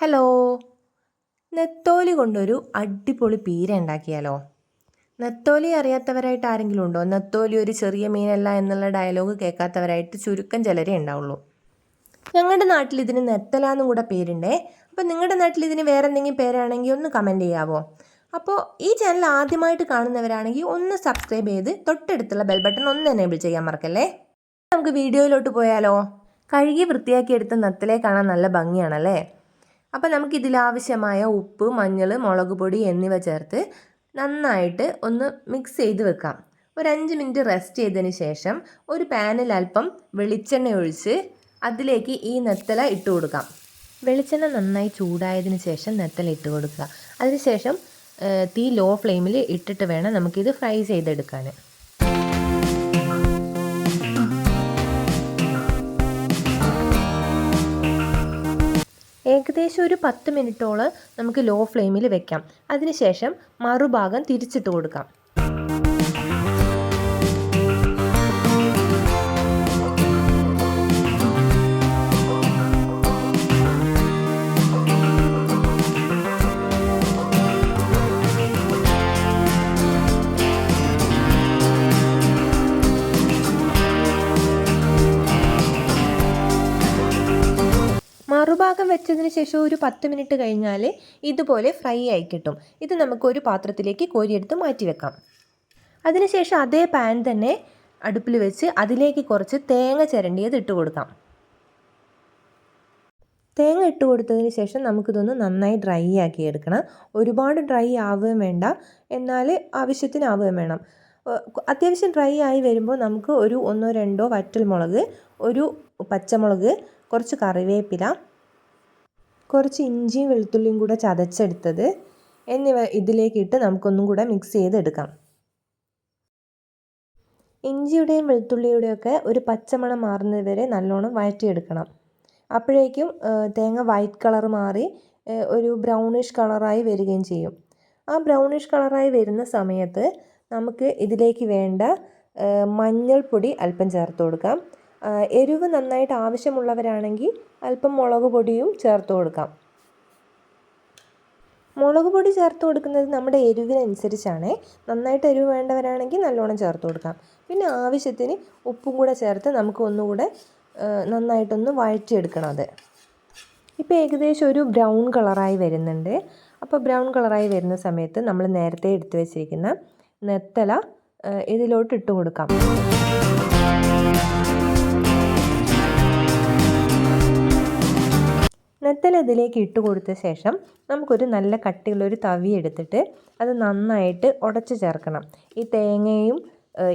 Hello, നെത്തോലി കൊണ്ടൊരു അടിപൊളി പീര ഉണ്ടാക്കിയാലോ? നെത്തോലി അറിയാത്തവരായിട്ട് ആരെങ്കിലും ഉണ്ടോ? നെത്തോലി ഒരു ചെറിയ മീനല്ല എന്നുള്ള ഡയലോഗ് കേൾക്കാത്തവരായിട്ട് ചുരുക്കം ചിലരേ ഉണ്ടാവുള്ളൂ. ഞങ്ങളുടെ നാട്ടിൽ ഇതിന് നെത്തലാന്നും കൂടെ പേരുണ്ടേ. അപ്പോൾ നിങ്ങളുടെ നാട്ടിൽ ഇതിന് വേറെ എന്തെങ്കിലും പേരാണെങ്കിൽ ഒന്ന് കമൻറ്റ് ചെയ്യാവോ? അപ്പോൾ ഈ ചാനൽ ആദ്യമായിട്ട് കാണുന്നവരാണെങ്കിൽ ഒന്ന് സബ്സ്ക്രൈബ് ചെയ്ത് തൊട്ടടുത്തുള്ള ബെൽ ബട്ടൺ ഒന്ന് എനേബിൾ ചെയ്യാൻ മറക്കല്ലേ. നമുക്ക് വീഡിയോയിലോട്ട് പോയാലോ? കഴുകി വൃത്തിയാക്കി എടുത്ത നെത്തലെ കാണാൻ നല്ല ഭംഗിയാണല്ലേ. അപ്പോൾ നമുക്കിതിലാവശ്യമായ ഉപ്പ്, മഞ്ഞൾ, മുളക് പൊടി എന്നിവ ചേർത്ത് നന്നായിട്ട് ഒന്ന് മിക്സ് ചെയ്ത് വെക്കാം. ഒരു 5 മിനിറ്റ് റെസ്റ്റ് ചെയ്തതിന് ശേഷം ഒരു പാനിൽ അല്പം വെളിച്ചെണ്ണ ഒഴിച്ച് അതിലേക്ക് ഈ നെത്തല ഇട്ട് കൊടുക്കാം. വെളിച്ചെണ്ണ നന്നായി ചൂടായതിന് ശേഷം നെത്തല ഇട്ട് കൊടുക്കുക. അതിനുശേഷം തീ ലോ ഫ്ലെയിമിൽ ഇട്ടിട്ട് വേണം നമുക്കിത് ഫ്രൈ ചെയ്തെടുക്കാൻ. ഏകദേശം ഒരു 10 മിനിറ്റോളം നമുക്ക് ലോ ഫ്ലെയിമിൽ വെക്കാം. അതിനുശേഷം മറുഭാഗം തിരിച്ചിട്ട് കൊടുക്കാം. മറുഭാഗം വെച്ചതിന് ശേഷം ഒരു 10 മിനിറ്റ് കഴിഞ്ഞാൽ ഇതുപോലെ ഫ്രൈ ആയി കിട്ടും. ഇത് നമുക്കൊരു പാത്രത്തിലേക്ക് കോരിയെടുത്ത് മാറ്റി വെക്കാം. അതിനുശേഷം അതേ പാൻ തന്നെ അടുപ്പിൽ വെച്ച് അതിലേക്ക് കുറച്ച് തേങ്ങ ചിരണ്ടിയത് ഇട്ട് കൊടുക്കാം. തേങ്ങ ഇട്ട് കൊടുത്തതിന് ശേഷം നമുക്കിതൊന്ന് നന്നായി ഡ്രൈ ആക്കി എടുക്കണം. ഒരുപാട് ഡ്രൈ ആവുകയും വേണ്ട, എന്നാൽ ആവശ്യത്തിനാവുകയും വേണം. അത്യാവശ്യം ഡ്രൈ ആയി വരുമ്പോൾ നമുക്ക് ഒരു 1-2 വറ്റൽമുളക്, ഒരു പച്ചമുളക്, കുറച്ച് കറിവേപ്പില, കുറച്ച് ഇഞ്ചിയും വെളുത്തുള്ളിയും കൂടെ ചതച്ചെടുത്തത് എന്നിവ ഇതിലേക്കിട്ട് നമുക്കൊന്നും കൂടെ മിക്സ് ചെയ്തെടുക്കാം. ഇഞ്ചിയുടെയും വെളുത്തുള്ളിയുടെയൊക്കെ ഒരു പച്ചമണം മാറുന്നത് വരെ നല്ലോണം വഴറ്റിയെടുക്കണം. അപ്പോഴേക്കും തേങ്ങ വൈറ്റ് കളർ മാറി ഒരു ബ്രൗണിഷ് കളറായി വരികയും ചെയ്യും. ആ ബ്രൗണിഷ് കളറായി വരുന്ന സമയത്ത് നമുക്ക് ഇതിലേക്ക് വേണ്ട മഞ്ഞൾപ്പൊടി അല്പം ചേർത്ത് കൊടുക്കാം. എരിവ് നന്നായിട്ട് ആവശ്യമുള്ളവരാണെങ്കിൽ അല്പം മുളക് പൊടിയും ചേർത്ത് കൊടുക്കാം. മുളക് പൊടി ചേർത്ത് കൊടുക്കുന്നത് നമ്മുടെ എരിവിനനുസരിച്ചാണ്. നന്നായിട്ട് എരിവ് വേണ്ടവരാണെങ്കിൽ നല്ലോണം ചേർത്ത് കൊടുക്കാം. പിന്നെ ആവശ്യത്തിന് ഉപ്പും കൂടെ ചേർത്ത് നമുക്ക് ഒന്നുകൂടെ നന്നായിട്ടൊന്ന് വഴറ്റിയെടുക്കണം. അത് ഇപ്പോൾ ഏകദേശം ഒരു ബ്രൗൺ കളറായി വരുന്നുണ്ട്. അപ്പോൾ ബ്രൗൺ കളറായി വരുന്ന സമയത്ത് നമ്മൾ നേരത്തെ എടുത്തു വെച്ചിരിക്കുന്ന നെത്തല ഇതിലോട്ട് ഇട്ട് കൊടുക്കാം. നെത്തല ഇതിലേക്ക് ഇട്ട് കൊടുത്ത ശേഷം നമുക്കൊരു നല്ല കട്ടിയുള്ളൊരു തവി എടുത്തിട്ട് അത് നന്നായിട്ട് ഉടച്ച് ചേർക്കണം. ഈ തേങ്ങയും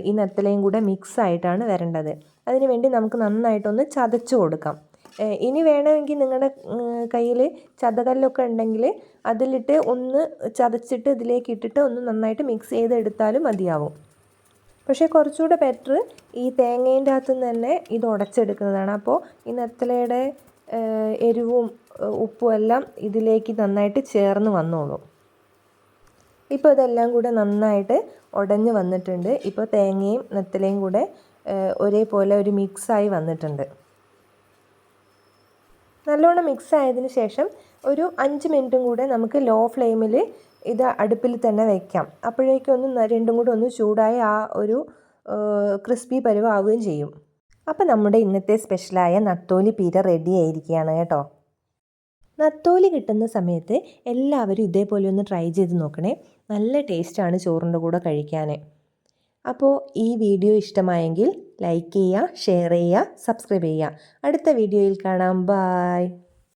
ഈ നെത്തലയും കൂടെ മിക്സ് ആയിട്ടാണ് വരേണ്ടത്. അതിനുവേണ്ടി നമുക്ക് നന്നായിട്ടൊന്ന് ചതച്ച് കൊടുക്കാം. ഇനി വേണമെങ്കിൽ നിങ്ങളുടെ കയ്യിൽ ചതകല്ലൊക്കെ ഉണ്ടെങ്കിൽ അതിലിട്ട് ഒന്ന് ചതച്ചിട്ട് ഇതിലേക്ക് ഇട്ടിട്ട് ഒന്ന് നന്നായിട്ട് മിക്സ് ചെയ്തെടുത്താലും മതിയാവും. പക്ഷേ കുറച്ചുകൂടെ ബെറ്റർ ഈ തേങ്ങേൻ്റെ അകത്തു നിന്ന് തന്നെ ഇത് ഉടച്ചെടുക്കുന്നതാണ്. അപ്പോൾ ഈ നെത്തലയുടെ എരിവും ഉപ്പും എല്ലാം ഇതിലേക്ക് നന്നായിട്ട് ചേർന്ന് വന്നോളും. ഇപ്പോൾ ഇതെല്ലാം കൂടെ നന്നായിട്ട് ഉടഞ്ഞ് വന്നിട്ടുണ്ട്. ഇപ്പോൾ തേങ്ങയും നെത്തലയും കൂടെ ഒരേപോലെ ഒരു മിക്സായി വന്നിട്ടുണ്ട്. നല്ലോണം മിക്സ് ആയതിനു ശേഷം ഒരു 5 മിനിറ്റും കൂടെ നമുക്ക് ലോ ഫ്ലെയിമിൽ ഇത് അടുപ്പിൽ തന്നെ വയ്ക്കാം. അപ്പോഴേക്കും ഒന്ന് രണ്ടും കൂടെ ഒന്ന് ചൂടായി ആ ഒരു ക്രിസ്പി പരുവാവുകയും ചെയ്യും. അപ്പോൾ നമ്മുടെ ഇന്നത്തെ സ്പെഷ്യലായ നത്തോലി പീര റെഡി ആയിരിക്കുകയാണ് കേട്ടോ. നത്തോലി കിട്ടുന്ന സമയത്ത് എല്ലാവരും ഇതേപോലെ ഒന്ന് ട്രൈ ചെയ്ത് നോക്കണേ. നല്ല ടേസ്റ്റാണ് ചോറിൻ്റെ കൂടെ കഴിക്കാൻ. അപ്പോൾ ഈ വീഡിയോ ഇഷ്ടമായെങ്കിൽ ലൈക്ക് ചെയ്യുക, ഷെയർ ചെയ്യുക, സബ്സ്ക്രൈബ് ചെയ്യുക. അടുത്ത വീഡിയോയിൽ കാണാം. ബൈ.